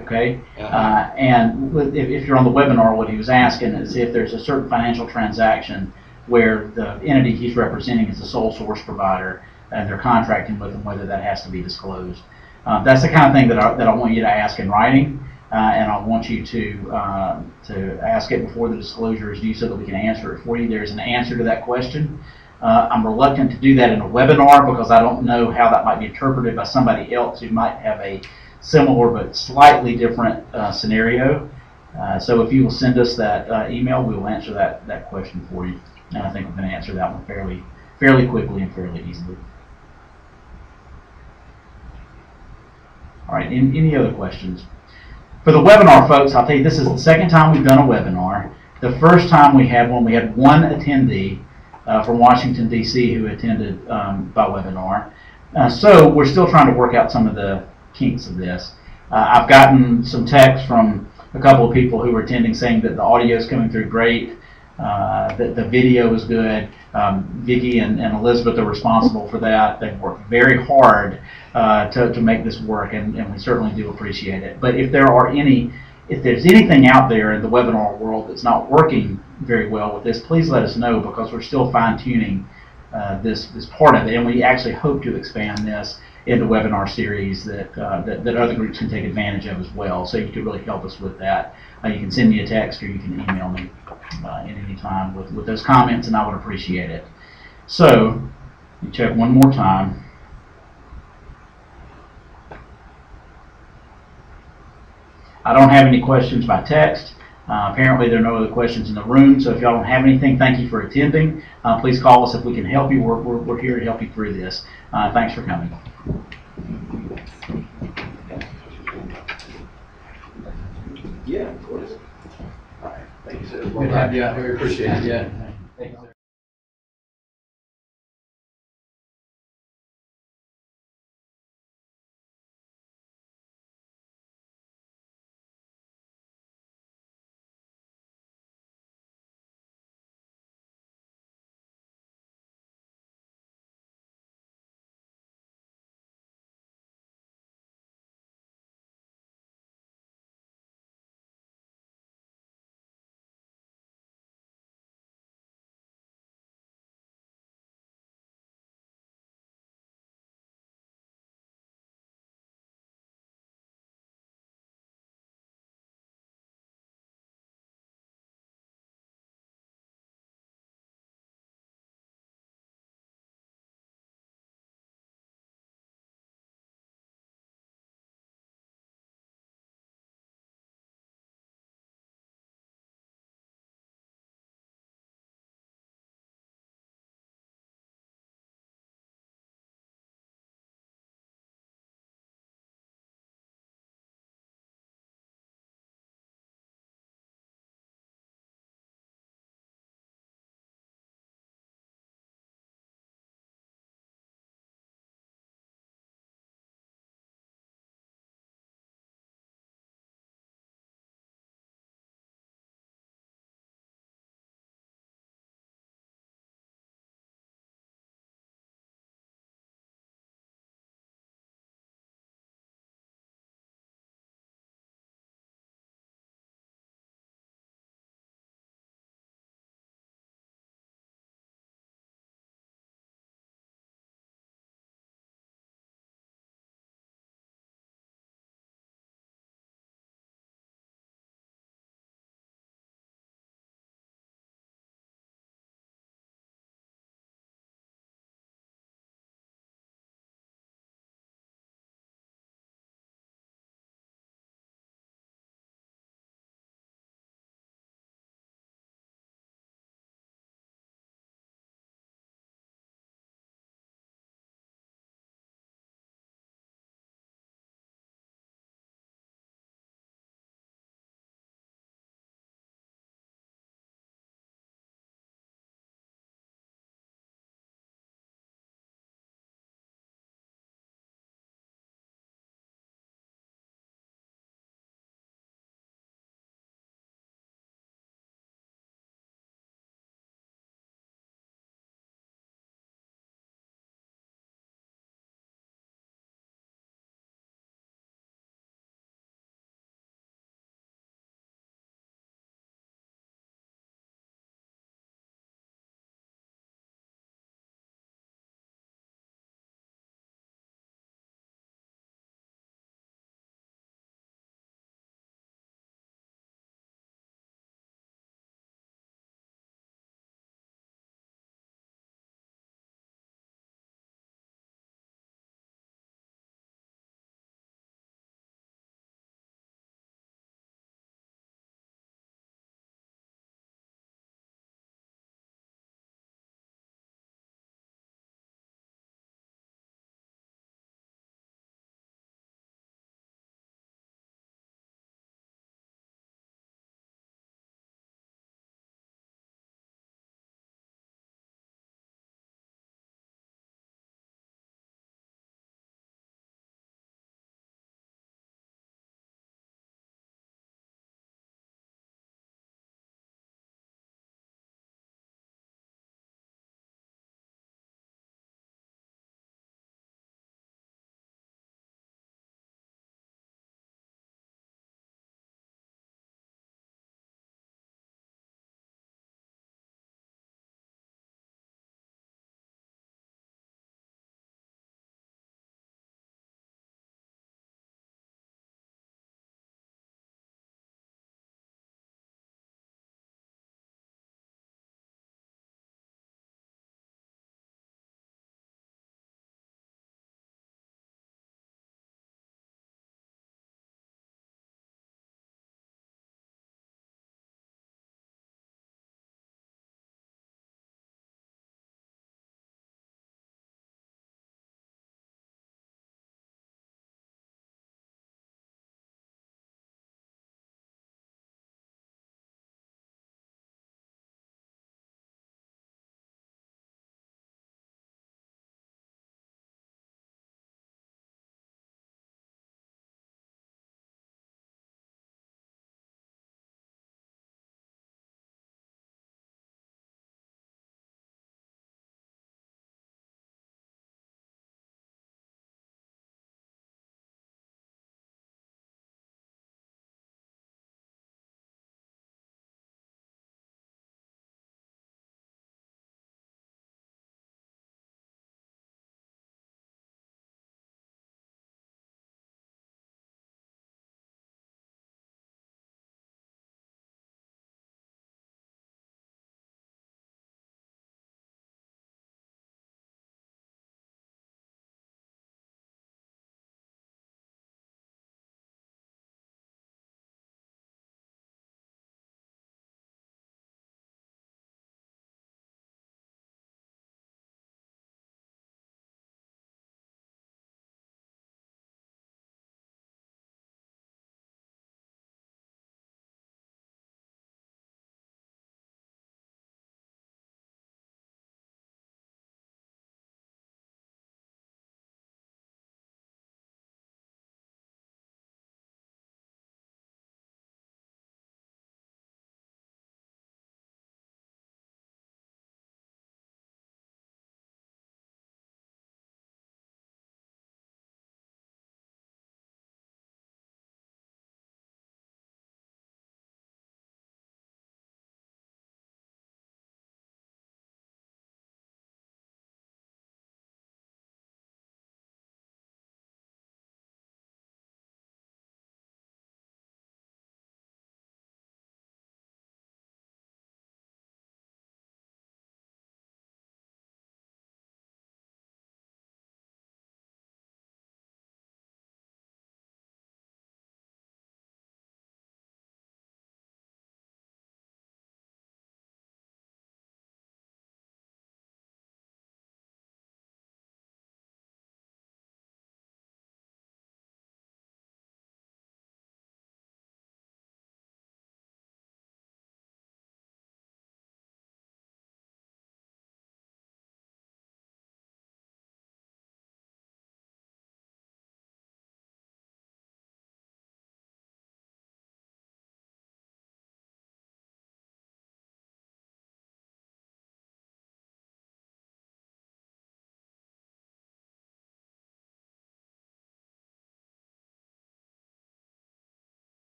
Okay? And if you're on the webinar, what he was asking is if there's a certain financial transaction where the entity he's representing is a sole source provider and they're contracting with them, whether that has to be disclosed. That's the kind of thing that I want you to ask in writing, and I want you to ask it before the disclosure is due so that we can answer it for you. There's an answer to that question. I'm reluctant to do that in a webinar because I don't know how that might be interpreted by somebody else who might have a similar but slightly different scenario. So if you will send us that email, we will answer that question for you. And I think we can answer that one fairly quickly and fairly easily. All right, any other questions? For the webinar, folks, I'll tell you, this is the second time we've done a webinar. The first time we had one, we had one attendee from Washington, D.C. who attended by webinar. So we're still trying to work out some of the kinks of this. I've gotten some texts from a couple of people who were attending saying that the audio is coming through great, that the video is good. Vicki and Elizabeth are responsible for that. They've worked very hard to make this work, and we certainly do appreciate it. But if there's anything out there in the webinar world that's not working very well with this, please let us know, because we're still fine-tuning this part of it, and we actually hope to expand this into webinar series that other groups can take advantage of as well. So you could really help us with that. You can send me a text or you can email me at any time with those comments, and I would appreciate it. So, let me check one more time. I don't have any questions by text. Apparently there are no other questions in the room, so if y'all don't have anything, thank you for attending. Please call us if we can help you. We're here to help you through this. Thanks for coming. Yeah, of course. All right, thank you, sir. Good to have you out here. Appreciate it. Yeah. Thank you.